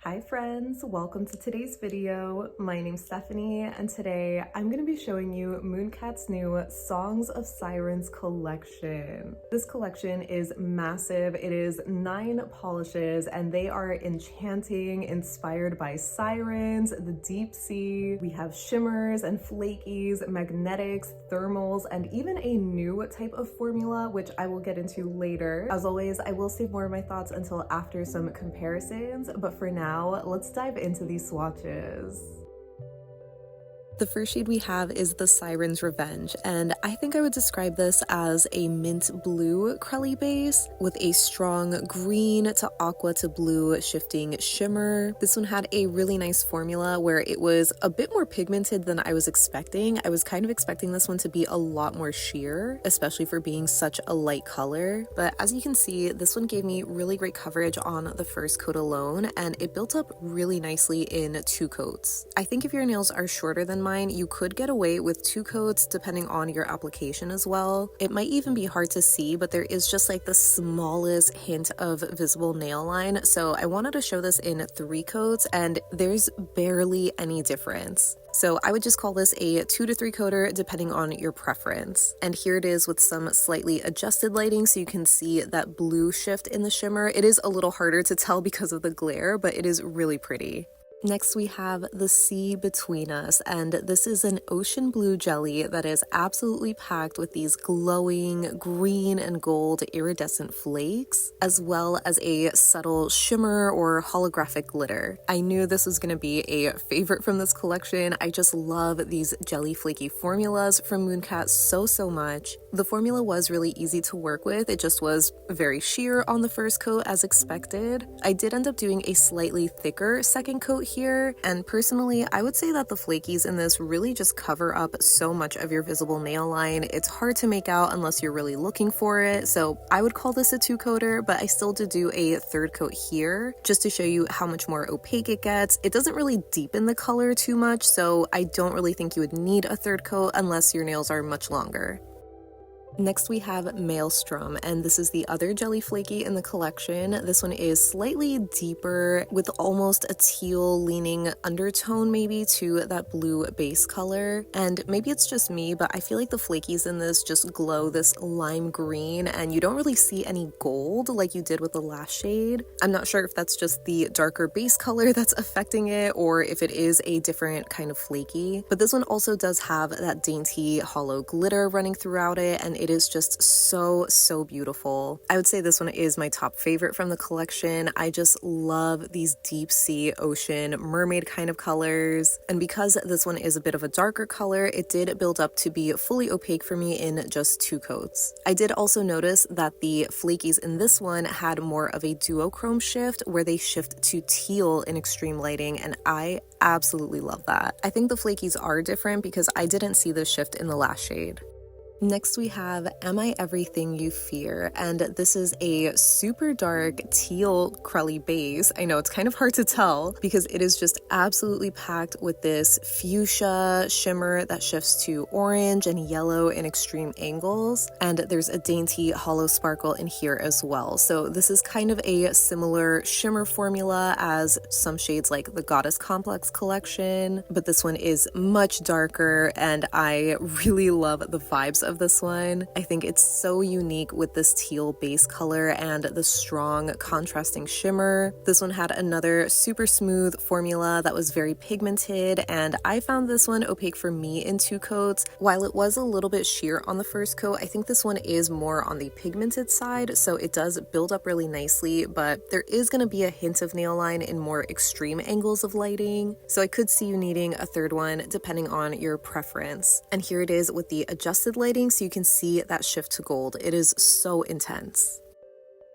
Hi friends, welcome to today's video. My name's Stephanie and today I'm going to be showing you Mooncat's new Songs of Sirens collection. This collection is massive. It is 9 polishes and they are enchanting, inspired by sirens, the deep sea. We have shimmers and flakies, magnetics, thermals, and even a new type of formula, which I will get into later. As always, I will save more of my thoughts until after some comparisons, but for now, let's dive into these swatches. The first shade we have is the Siren's Revenge, and I think I would describe this as a mint blue crelly base with a strong green to aqua to blue shifting shimmer. This one had a really nice formula where it was a bit more pigmented than I was expecting. I was kind of expecting this one to be a lot more sheer, especially for being such a light color, but as you can see, this one gave me really great coverage on the first coat alone, and it built up really nicely in 2 coats. I think if your nails are shorter than mine, you could get away with 2 coats depending on your application as well. It might even be hard to see, but there is just like the smallest hint of visible nail line, so I wanted to show this in 3 coats and there's barely any difference. So I would just call this a 2 to 3 coater depending on your preference. And here it is with some slightly adjusted lighting so you can see that blue shift in the shimmer. It is a little harder to tell because of the glare, but it is really pretty. Next we have the Sea Between Us, and this is an ocean blue jelly that is absolutely packed with these glowing green and gold iridescent flakes, as well as a subtle shimmer or holographic glitter. I knew this was going to be a favorite from this collection. I just love these jelly flaky formulas from Mooncat so much. The formula was really easy to work with. It just was very sheer on the first coat as expected. I did end up doing a slightly thicker second coat here, and personally I would say that the flakies in this really just cover up so much of your visible nail line. It's hard to make out unless you're really looking for it, so I would call this a 2 coater, but I still did do a 3rd coat here just to show you how much more opaque it gets. It doesn't really deepen the color too much, so I don't really think you would need a 3rd coat unless your nails are much longer. Next we have Maelstrom, and this is the other jelly flaky in the collection. This one is slightly deeper with almost a teal leaning undertone maybe to that blue base color, and maybe it's just me, but I feel like the flakies in this just glow this lime green and you don't really see any gold like you did with the last shade. I'm not sure if that's just the darker base color that's affecting it or if it is a different kind of flaky, but this one also does have that dainty hollow glitter running throughout it, and it is just so beautiful. I would say this one is my top favorite from the collection. I just love these deep sea ocean mermaid kind of colors, and because this one is a bit of a darker color, it did build up to be fully opaque for me in just 2 coats. I did also notice that the flakies in this one had more of a duochrome shift where they shift to teal in extreme lighting, and I absolutely love that. I think the flakies are different because I didn't see this shift in the last shade. Next we have Am I Everything You Fear, and this is a super dark teal crelly base. I know it's kind of hard to tell because it is just absolutely packed with this fuchsia shimmer that shifts to orange and yellow in extreme angles, and there's a dainty hollow sparkle in here as well. So this is kind of a similar shimmer formula as some shades like the Goddess Complex collection, but this one is much darker and I really love the vibes of this one. I think it's so unique with this teal base color and the strong contrasting shimmer. This one had another super smooth formula that was very pigmented, and I found this one opaque for me in 2 coats. While it was a little bit sheer on the first coat, I think this one is more on the pigmented side, so it does build up really nicely, but there is going to be a hint of nail line in more extreme angles of lighting, so I could see you needing a 3rd one depending on your preference. And here it is with the adjusted lighting so you can see that shift to gold. It is so intense.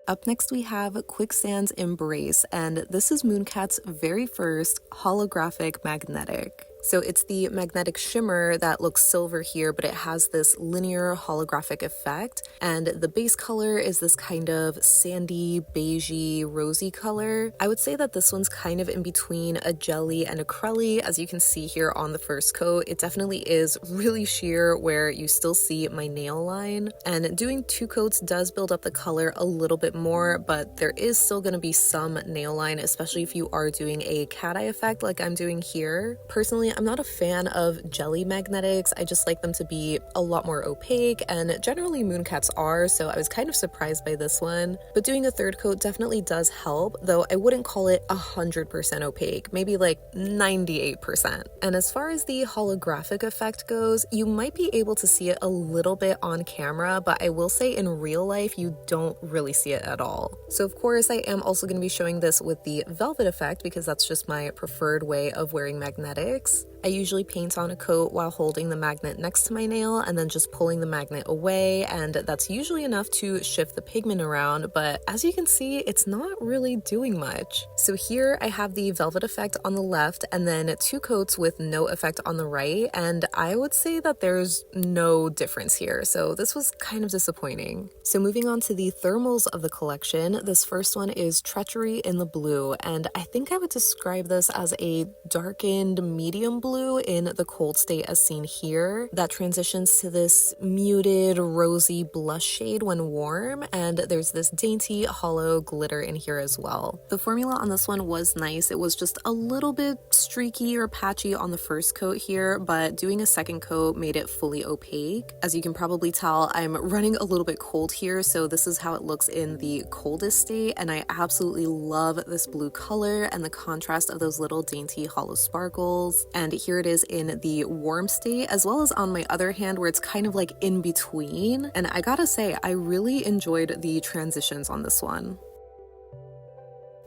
Up next we have Quicksand's Embrace, and this is Mooncat's very first holographic magnetic. So it's the magnetic shimmer that looks silver here, but it has this linear holographic effect. And the base color is this kind of sandy, beigey, rosy color. I would say that this one's kind of in between a jelly and a crelly. As you can see here on the first coat, it definitely is really sheer where you still see my nail line. And doing 2 coats does build up the color a little bit more, but there is still going to be some nail line, especially if you are doing a cat eye effect like I'm doing here. Personally, I'm not a fan of jelly magnetics. I just like them to be a lot more opaque, and generally Mooncats are, so I was kind of surprised by this one. But doing a 3rd coat definitely does help, though I wouldn't call it 100% opaque, maybe like 98%. And as far as the holographic effect goes, you might be able to see it a little bit on camera, but I will say in real life you don't really see it at all. So of course I am also going to be showing this with the velvet effect because that's just my preferred way of wearing magnetics. I usually paint on a coat while holding the magnet next to my nail and then just pulling the magnet away, and that's usually enough to shift the pigment around, but as you can see, it's not really doing much. So here I have the velvet effect on the left and then 2 coats with no effect on the right, and I would say that there's no difference here, so this was kind of disappointing. So moving on to the thermals of the collection, this first one is Treachery in the blue, and I think I would describe this as a darkened medium blue in the cold state as seen here, that transitions to this muted rosy blush shade when warm, and there's this dainty hollow glitter in here as well. The formula on this one was nice. It was just a little bit streaky or patchy on the first coat here, but doing a 2nd coat made it fully opaque. As you can probably tell, I'm running a little bit cold here, so this is how it looks in the coldest state, and I absolutely love this blue color and the contrast of those little dainty hollow sparkles. And here it is in the warm state, as well as on my other hand where it's kind of like in between. And I gotta say, I really enjoyed the transitions on this one.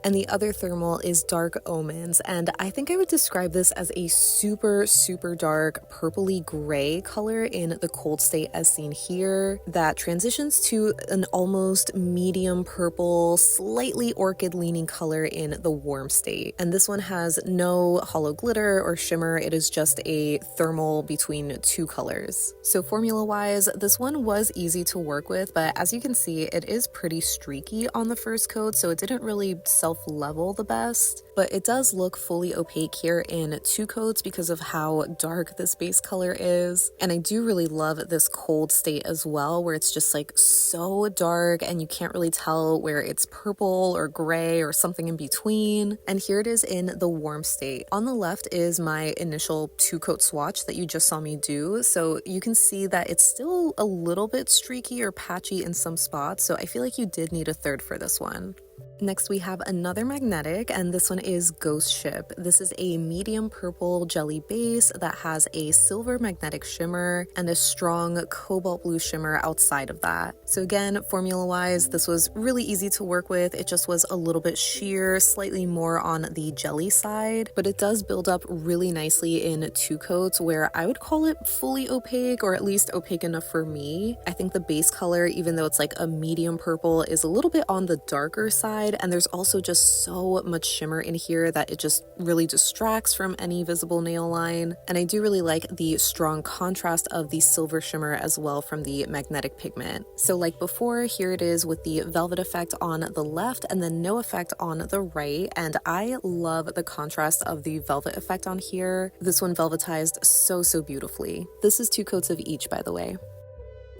And the other thermal is Dark Omens, and I think I would describe this as a super dark purpley gray color in the cold state as seen here, that transitions to an almost medium purple, slightly orchid leaning color in the warm state. And this one has no hollow glitter or shimmer, it is just a thermal between 2 colors. So formula wise, this one was easy to work with, but as you can see, it is pretty streaky on the first coat, so it didn't really level the best, but it does look fully opaque here in 2 coats because of how dark this base color is. And I do really love this cold state as well, where it's just like so dark and you can't really tell where it's purple or gray or something in between. And here it is in the warm state. On the left is my initial 2 coat swatch that you just saw me do, so you can see that it's still a little bit streaky or patchy in some spots, so I feel like you did need a 3rd for this one. Next we have another magnetic, and this one is Ghost Ship. This is a medium purple jelly base that has a silver magnetic shimmer and a strong cobalt blue shimmer outside of that. So again, formula wise, this was really easy to work with. It just was a little bit sheer, slightly more on the jelly side, but it does build up really nicely in 2 coats where I would call it fully opaque, or at least opaque enough for me. I think the base color, even though it's like a medium purple, is a little bit on the darker side, and there's also just so much shimmer in here that it just really distracts from any visible nail line. And I do really like the strong contrast of the silver shimmer as well from the magnetic pigment. So like before, here it is with the velvet effect on the left and then no effect on the right, and I love the contrast of the velvet effect on here. This one velvetized so beautifully. This is 2 coats of each, by the way.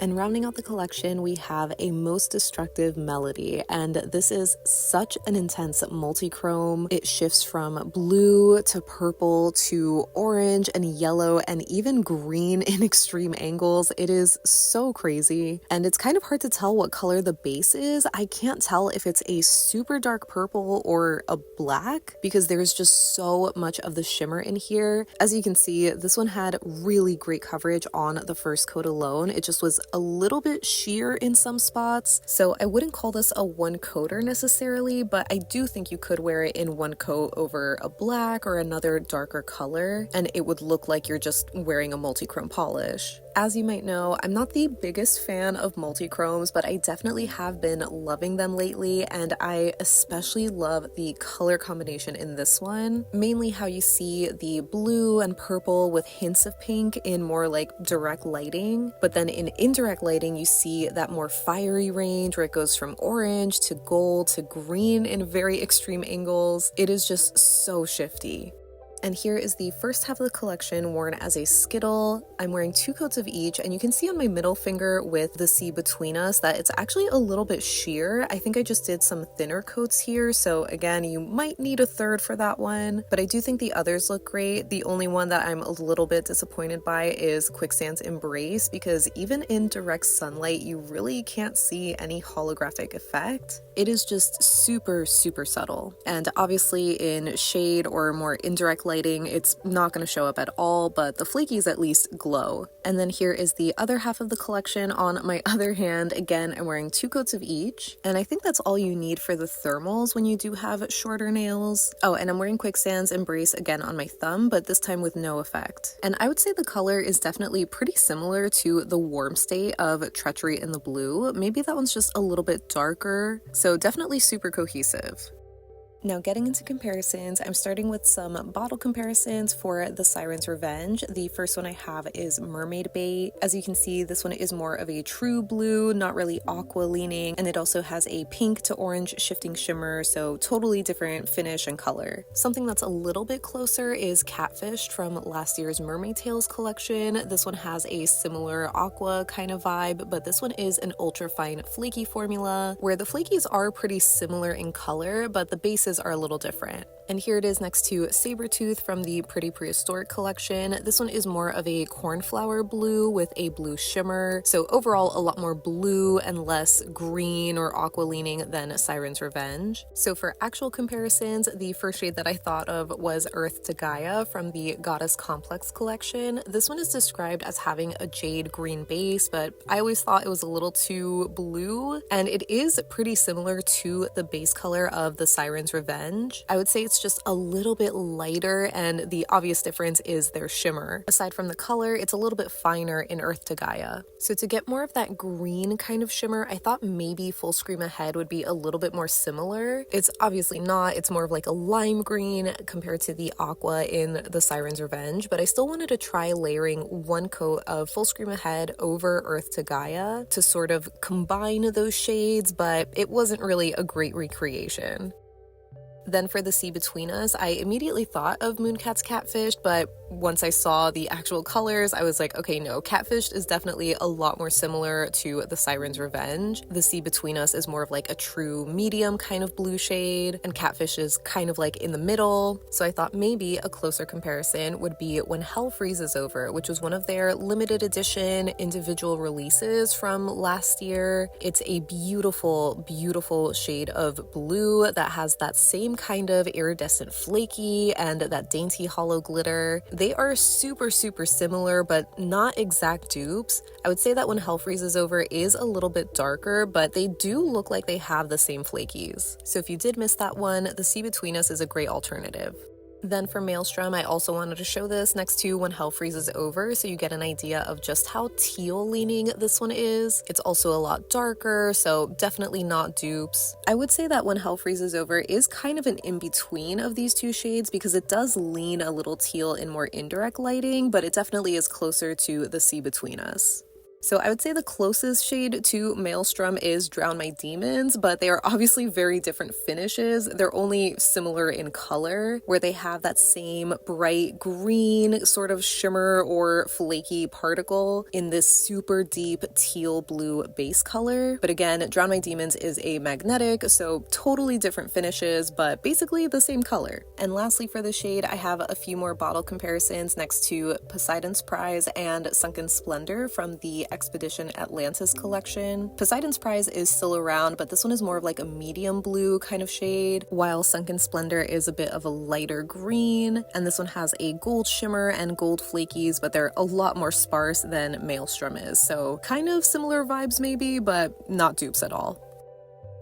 And rounding out the collection, we have a Most Destructive Melody, and this is such an intense multi-chrome. It shifts from blue to purple to orange and yellow and even green in extreme angles. It is so crazy, and it's kind of hard to tell what color the base is. I can't tell if it's a super dark purple or a black because there's just so much of the shimmer in here. As you can see, this one had really great coverage on the first coat alone. It just was a little bit sheer in some spots, so I wouldn't call this a 1-coater necessarily, but I do think you could wear it in 1 coat over a black or another darker color and it would look like you're just wearing a multi-chrome polish. As you might know, I'm not the biggest fan of multi-chromes, but I definitely have been loving them lately, and I especially love the color combination in this one. Mainly how you see the blue and purple with hints of pink in more like direct lighting, but then in indirect lighting you see that more fiery range where it goes from orange to gold to green in very extreme angles. It is just so shifty. And here is the first half of the collection worn as a Skittle. I'm wearing 2 coats of each, and you can see on my middle finger with the Sea Between Us that it's actually a little bit sheer. I think I just did some thinner coats here, so again, you might need a third for that one, but I do think the others look great. The only one that I'm a little bit disappointed by is Quicksand's Embrace, because even in direct sunlight, you really can't see any holographic effect. It is just super, super subtle. And obviously in shade or more indirect lighting, it's not going to show up at all, but the flakies at least glow. And then here is the other half of the collection on my other hand. Again, I'm wearing 2 coats of each, and I think that's all you need for the thermals when you do have shorter nails. Oh, and I'm wearing Quicksand's Embrace again on my thumb, but this time with no effect. And I would say the color is definitely pretty similar to the warm state of Treachery in the blue. Maybe that one's just a little bit darker, so definitely super cohesive. Now getting into comparisons, I'm starting with some bottle comparisons for the Siren's Revenge. The first one I have is Mermaid bait. As you can see, this one is more of a true blue, not really aqua leaning, and it also has a pink to orange shifting shimmer, so totally different finish and color. Something that's a little bit closer is Catfished from last year's Mermaid Tales collection. This one has a similar aqua kind of vibe, but this one is an ultra fine flaky formula, where the flakies are pretty similar in color, but the bases are a little different. And here it is next to Sabertooth from the Pretty Prehistoric collection. This one is more of a cornflower blue with a blue shimmer, so overall a lot more blue and less green or aqua leaning than Siren's Revenge. So for actual comparisons, the first shade that I thought of was Earth to Gaia from the Goddess Complex collection. This one is described as having a jade green base, but I always thought it was a little too blue, and it is pretty similar to the base color of the Siren's Revenge. I would say it's just a little bit lighter, and the obvious difference is their shimmer. Aside from the color, it's a little bit finer in Earth to Gaia. So to get more of that green kind of shimmer, I thought maybe Full Scream Ahead would be a little bit more similar. It's obviously not. It's more of like a lime green compared to the aqua in the Siren's Revenge, but I still wanted to try layering 1 coat of Full Scream Ahead over Earth to Gaia to sort of combine those shades, but it wasn't really a great recreation. Then for the Sea Between Us, I immediately thought of Mooncat's Catfished, but once I saw the actual colors, I was like, okay, no, Catfished is definitely a lot more similar to the Siren's Revenge. The Sea Between Us is more of like a true medium kind of blue shade, and Catfish is kind of like in the middle. So I thought maybe a closer comparison would be When Hell Freezes Over, which was one of their limited edition individual releases from last year. It's a beautiful, beautiful shade of blue that has that same kind of iridescent flaky and that dainty hollow glitter. They are super, super similar, but not exact dupes. I would say that When Hell Freezes Over is a little bit darker, but they do look like they have the same flakies. So if you did miss that one, the Sea Between Us is a great alternative. Then for Maelstrom, I also wanted to show this next to When Hell Freezes Over, so you get an idea of just how teal leaning this one is. It's also a lot darker, so definitely not dupes. I would say that When Hell Freezes Over is kind of an in-between of these 2 shades because it does lean a little teal in more indirect lighting, but it definitely is closer to the Sea Between Us. So I would say the closest shade to Maelstrom is Drown My Demons, but they are obviously very different finishes. They're only similar in color, where they have that same bright green sort of shimmer or flaky particle in this super deep teal blue base color. But again, Drown My Demons is a magnetic, so totally different finishes, but basically the same color. And lastly for the shade, I have a few more bottle comparisons next to Poseidon's Prize and Sunken Splendor from the Expedition Atlantis collection. Poseidon's Prize is still around, but this one is more of like a medium blue kind of shade, while Sunken Splendor is a bit of a lighter green, and this one has a gold shimmer and gold flakies, but they're a lot more sparse than Maelstrom is, so kind of similar vibes maybe, but not dupes at all.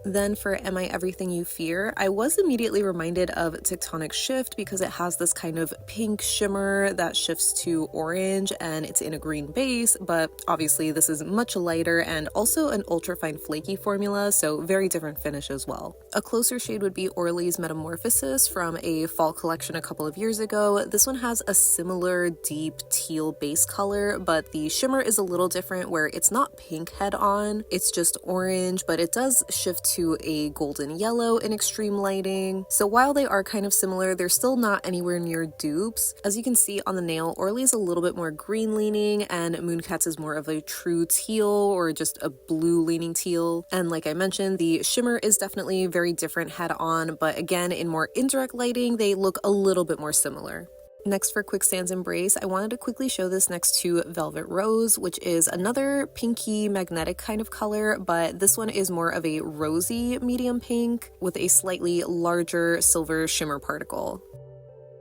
Then for Am I Everything You Fear, I was immediately reminded of Tectonic Shift because it has this kind of pink shimmer that shifts to orange and it's in a green base, but obviously this is much lighter and also an ultra-fine flaky formula, so very different finish as well. A closer shade would be Orly's Metamorphosis from a fall collection a couple of years ago. This one has a similar deep teal base color, but the shimmer is a little different where it's not pink head on, it's just orange, but it does shift to a golden yellow in extreme lighting. So while they are kind of similar, they're still not anywhere near dupes. As you can see on the nail, Orly's a little bit more green leaning and Mooncat's is more of a true teal or just a blue leaning teal. And like I mentioned, the shimmer is definitely very different head on, but again, in more indirect lighting, they look a little bit more similar. Next for Quicksand's Embrace, I wanted to quickly show this next to Velvet Rose, which is another pinky magnetic kind of color, but this one is more of a rosy medium pink with a slightly larger silver shimmer particle.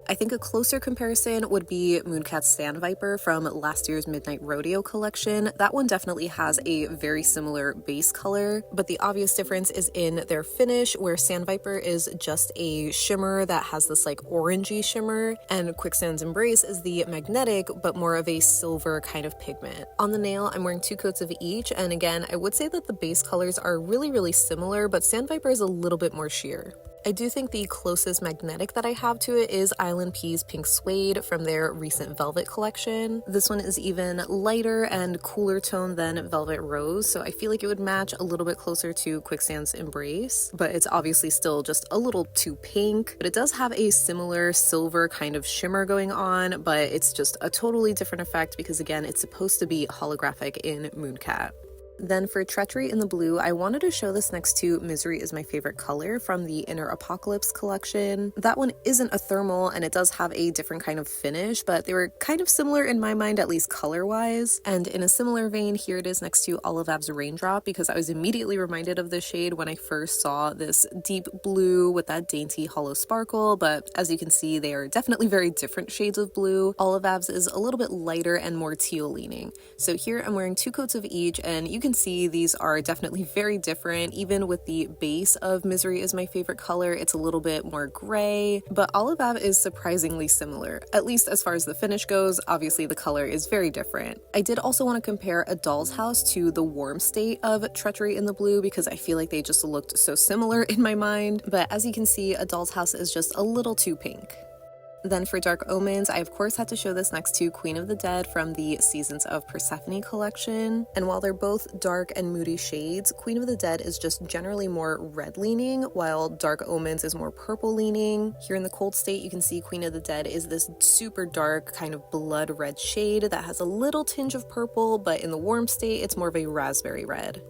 I think a closer comparison would be Mooncat's Sand Viper from last year's Midnight Rodeo collection. That one definitely has a very similar base color, but the obvious difference is in their finish, where Sand Viper is just a shimmer that has this like orangey shimmer, and Quicksand's Embrace is the magnetic but more of a silver kind of pigment. On the nail, I'm wearing 2 coats of each, and again, I would say that the base colors are really similar, but Sand Viper is a little bit more sheer. I do think the closest magnetic that I have to it is ILNP's Pink Suede from their recent Velvet collection. This one is even lighter and cooler tone than Velvet Rose, so I feel like it would match a little bit closer to Quicksand's Embrace, but it's obviously still just a little too pink. But it does have a similar silver kind of shimmer going on, but it's just a totally different effect because again, it's supposed to be holographic in Mooncat. Then for Treachery in the Blue, I wanted to show this next to Misery Is My Favorite Color from the Inner Apocalypse collection. That one isn't a thermal and it does have a different kind of finish, but they were kind of similar in my mind, at least color-wise. And in a similar vein, here it is next to Olive Ab's Raindrop because I was immediately reminded of this shade when I first saw this deep blue with that dainty hollow sparkle, but as you can see, they are definitely very different shades of blue. Olive Ab's is a little bit lighter and more teal leaning. So here I'm wearing 2 coats of each, and you can see these are definitely very different. Even with the base of Misery Is My Favorite Color, it's a little bit more gray, but Olive Ab is surprisingly similar, at least as far as the finish goes. Obviously the color is very different. I did also want to compare A Doll's House to the warm state of Treachery in the Blue because I feel like they just looked so similar in my mind, but as you can see, A Doll's House is just a little too pink. Then for Dark Omens, I of course had to show this next to Queen of the Dead from the Seasons of Persephone collection. And while they're both dark and moody shades, Queen of the Dead is just generally more red leaning, while Dark Omens is more purple leaning. Here in the cold state, you can see Queen of the Dead is this super dark kind of blood red shade that has a little tinge of purple, but in the warm state, it's more of a raspberry red.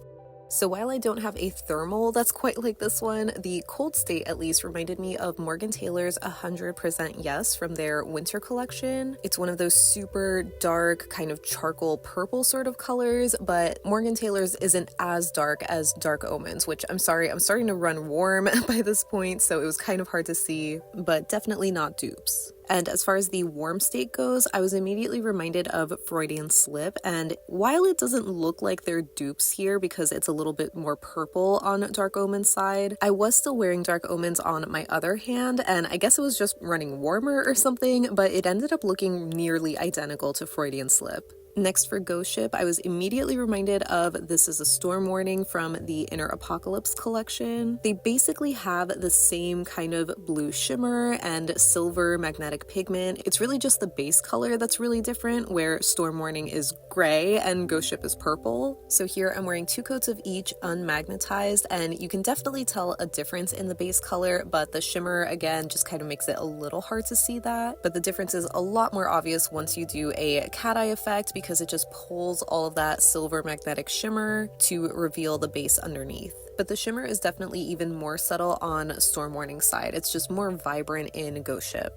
So while I don't have a thermal that's quite like this one, the cold state at least reminded me of Morgan Taylor's 100% Yes from their winter collection. It's one of those super dark kind of charcoal purple sort of colors, but Morgan Taylor's isn't as dark as Dark Omens, which I'm sorry, I'm starting to run warm by this point, so it was kind of hard to see, but definitely not dupes. And as far as the warm state goes, I was immediately reminded of Freudian Slip, and while it doesn't look like they're dupes here because it's a little bit more purple on Dark Omen's side, I was still wearing Dark Omens on my other hand, and I guess it was just running warmer or something, but it ended up looking nearly identical to Freudian Slip. Next for Ghost Ship, I was immediately reminded of This Is a Storm Warning from the Inner Apocalypse collection. They basically have the same kind of blue shimmer and silver magnetic pigment. It's really just the base color that's really different, where Storm Warning is gray and Ghost Ship is purple. So here I'm wearing 2 coats of each unmagnetized, and you can definitely tell a difference in the base color, but the shimmer again just kind of makes it a little hard to see that. But the difference is a lot more obvious once you do a cat eye effect, because it just pulls all of that silver magnetic shimmer to reveal the base underneath. But the shimmer is definitely even more subtle on Storm Warning's side. It's just more vibrant in Ghost Ship.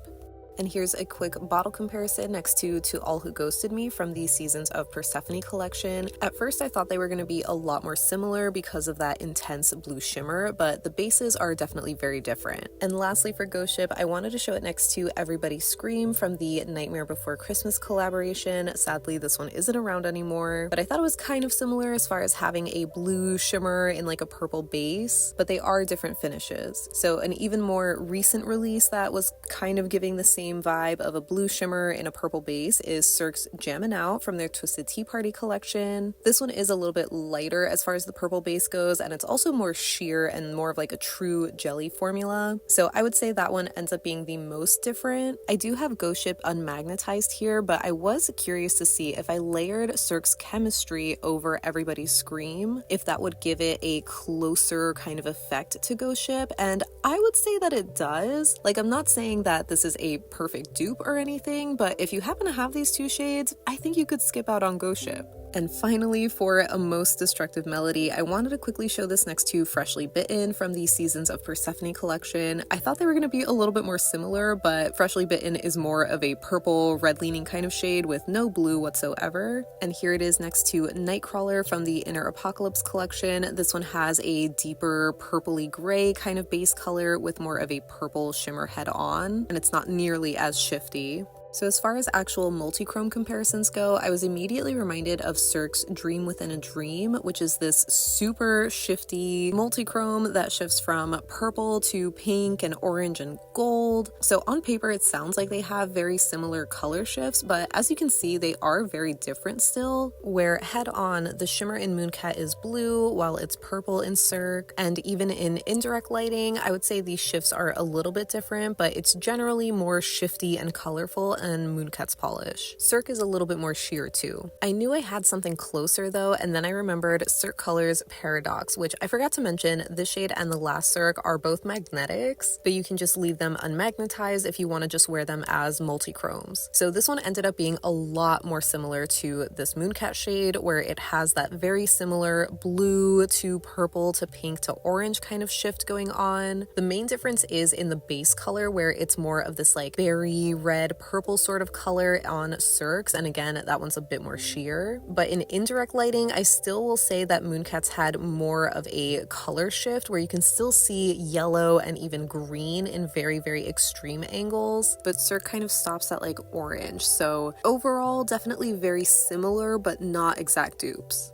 And here's a quick bottle comparison next to All Who Ghosted Me from the Seasons of Persephone collection. At first I thought they were going to be a lot more similar because of that intense blue shimmer, but the bases are definitely very different. And lastly for Ghost Ship, I wanted to show it next to Everybody Scream from the Nightmare Before Christmas collaboration. Sadly this one isn't around anymore, but I thought it was kind of similar as far as having a blue shimmer in like a purple base, but they are different finishes. So an even more recent release that was kind of giving the same vibe of a blue shimmer in a purple base is Cirque's Jammin' Out from their Twisted Tea Party collection. This one is a little bit lighter as far as the purple base goes, and it's also more sheer and more of like a true jelly formula. So I would say that one ends up being the most different. I do have Ghost Ship unmagnetized here, but I was curious to see if I layered Cirque's Chemistry over Everybody's Scream, if that would give it a closer kind of effect to Ghost Ship, and I would say that it does. Like, I'm not saying that this is a perfect dupe or anything, but if you happen to have these two shades, I think you could skip out on Ghost Ship. And finally, for a most destructive melody, I wanted to quickly show this next to Freshly Bitten from the Seasons of Persephone collection. I thought they were going to be a little bit more similar, but Freshly Bitten is more of a purple, red-leaning kind of shade with no blue whatsoever. And here it is next to Nightcrawler from the Inner Apocalypse collection. This one has a deeper purpley gray kind of base color with more of a purple shimmer head on, and it's not nearly as shifty. So as far as actual multi-chrome comparisons go, I was immediately reminded of Cirque's Dream Within a Dream, which is this super shifty multi-chrome that shifts from purple to pink and orange and gold. So on paper, it sounds like they have very similar color shifts, but as you can see, they are very different still, where head on, the shimmer in Mooncat is blue, while it's purple in Cirque, and even in indirect lighting, I would say these shifts are a little bit different, but it's generally more shifty and colorful and Mooncat's polish. Cirque is a little bit more sheer too. I knew I had something closer though, and then I remembered Cirque Colors Paradox, which I forgot to mention. This shade and the last Cirque are both magnetics, but you can just leave them unmagnetized if you want to just wear them as multi-chromes. So this one ended up being a lot more similar to this Mooncat shade, where it has that very similar blue to purple to pink to orange kind of shift going on. The main difference is in the base color, where it's more of this like berry red purple sort of color on Cirque's, and again that one's a bit more sheer. But in indirect lighting, I still will say that Mooncat's had more of a color shift, where you can still see yellow and even green in very extreme angles, but Cirque kind of stops at like orange. So overall, definitely very similar but not exact dupes.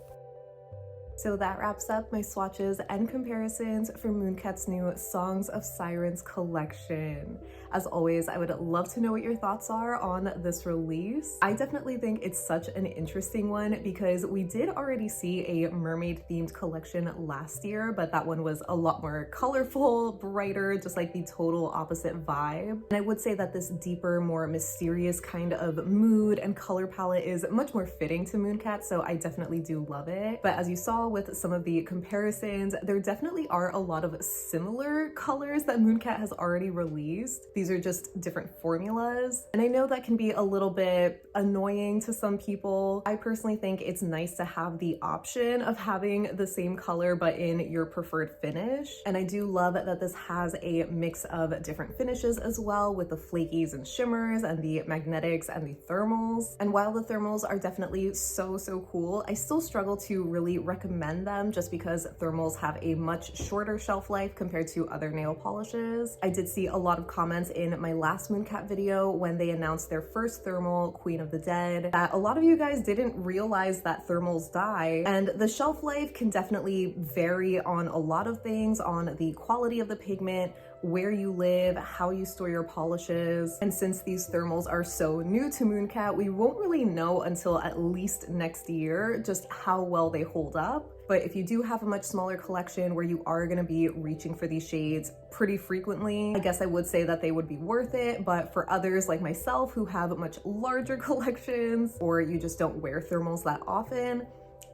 So that wraps up my swatches and comparisons for Mooncat's new Songs of Sirens collection. As always, I would love to know what your thoughts are on this release. I definitely think it's such an interesting one because we did already see a mermaid themed collection last year, but that one was a lot more colorful, brighter, just like the total opposite vibe. And I would say that this deeper, more mysterious kind of mood and color palette is much more fitting to Mooncat, so I definitely do love it. But as you saw with some of the comparisons, there definitely are a lot of similar colors that Mooncat has already released. These are just different formulas, and I know that can be a little bit annoying to some people. I personally think it's nice to have the option of having the same color but in your preferred finish, and I do love that this has a mix of different finishes as well, with the flakies and shimmers and the magnetics and the thermals. And while the thermals are definitely so cool, I still struggle to really recommend them just because thermals have a much shorter shelf life compared to other nail polishes. I did see a lot of comments in my last Mooncat video when they announced their first thermal, Queen of the Dead, that a lot of you guys didn't realize that thermals die, and the shelf life can definitely vary on a lot of things, on the quality of the pigment, where you live, how you store your polishes. And since these thermals are so new to Mooncat, we won't really know until at least next year just how well they hold up. But if you do have a much smaller collection where you are going to be reaching for these shades pretty frequently, I guess I would say that they would be worth it. But for others like myself who have much larger collections, or you just don't wear thermals that often,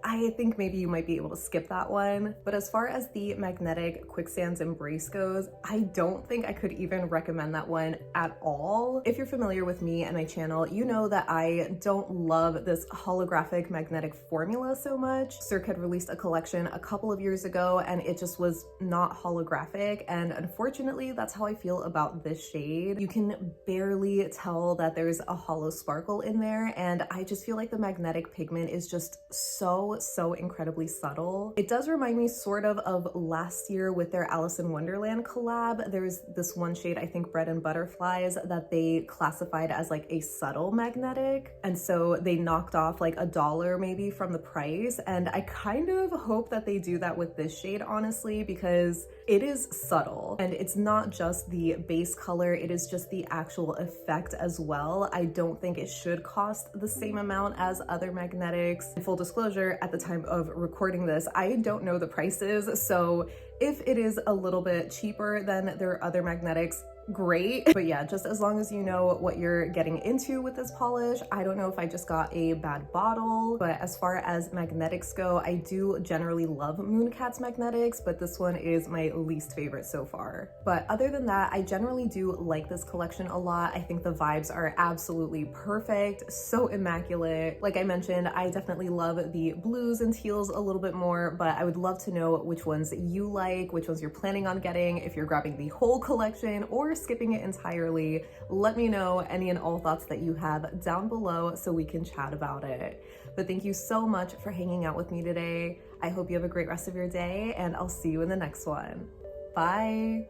I think maybe you might be able to skip that one. But as far as the magnetic Quicksand's Embrace goes, I don't think I could even recommend that one at all. If you're familiar with me and my channel, you know that I don't love this holographic magnetic formula so much. Cirque had released a collection a couple of years ago and it just was not holographic, and unfortunately that's how I feel about this shade. You can barely tell that there's a holo sparkle in there, and I just feel like the magnetic pigment is just so incredibly subtle. It does remind me sort of last year with their Alice in Wonderland collab. There's this one shade, I think Bread and Butterflies, that they classified as like a subtle magnetic, and so they knocked off like $1 maybe from the price, and I kind of hope that they do that with this shade, honestly, because it is subtle and it's not just the base color, it is just the actual effect as well. I don't think it should cost the same amount as other magnetics. In full disclosure, at the time of recording this, I don't know the prices, so if it is a little bit cheaper than their other magnetics, great. But yeah, just as long as you know what you're getting into with this polish. I don't know if I just got a bad bottle, but as far as magnetics go, I do generally love Mooncat's magnetics, but this one is my least favorite so far. But other than that, I generally do like this collection a lot. I think the vibes are absolutely perfect, so immaculate. Like I mentioned, I definitely love the blues and teals a little bit more, but I would love to know which ones you like, which ones you're planning on getting, if you're grabbing the whole collection or skipping it entirely. Let me know any and all thoughts that you have down below so we can chat about it. But thank you so much for hanging out with me today. I hope you have a great rest of your day, and I'll see you in the next one. Bye.